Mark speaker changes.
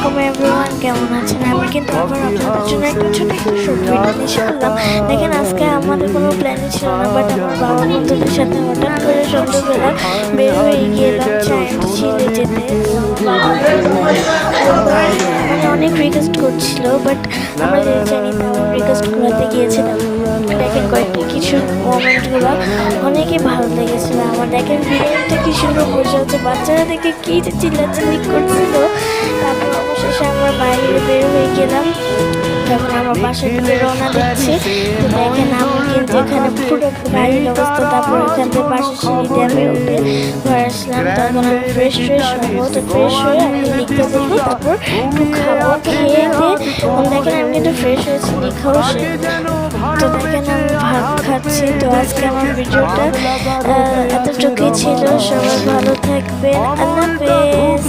Speaker 1: আসসালামাইকুম এভরিওয়ান, কেমন আছেন? আমি কিন্তু আবার আপনাদের জন্য একটা ছোট একটা শর্ট ভিডিও নিয়ে আসলাম। দেখেন, আজকে আমাদের কোনো প্ল্যানই ছিল না, বাট আমার বাবা বন্ধুদের সাথে হঠাৎ করে সন্ধ্যাবেলা বের হয়ে গেলাম চায়না ঝিলে যেতে। মানে অনেক রিকোয়েস্ট করছিল, বাট আমরা যেতে চাইনি, তাও রিকোয়েস্ট করাতে গিয়েছিলাম। দেখেন কয়েকটা কিছু মোমেন্টগুলো অনেকই ভালো লেগেছিল আমার। দেখেন ভিডিওটা কি সুন্দর বসে হচ্ছে, বাচ্চারা দেখে কি যে চিল্লাচিল্লি করছিল। তারপর অবশেষে আমরা বাইরে বের হয়ে গেলাম, যখন আমার বাসার দিকে রওনা দিচ্ছি। তো দেখেন আমি কিন্তু এখানে পুরো গাড়ির অবস্থা, তারপর ওখান থেকে পাশে সিঁড়ি ড্যামে উঠে ঘরে আসলাম। তখন আমি ফ্রেশ হবো, তো ফ্রেশ হয়ে আমি লিখতে বসবো, তারপর একটু খাবো, খেয়ে দিয়ে দেখেন আমি কিন্তু ফ্রেশ হয়েছি, লিখাও শেষ। তো দেখেন আমি ভাত খাচ্ছি। তো আজকে আমার ভিডিওটা এতটুকুই ছিল। সবাই ভালো থাকবেন, আল্লাহ হাফেজ।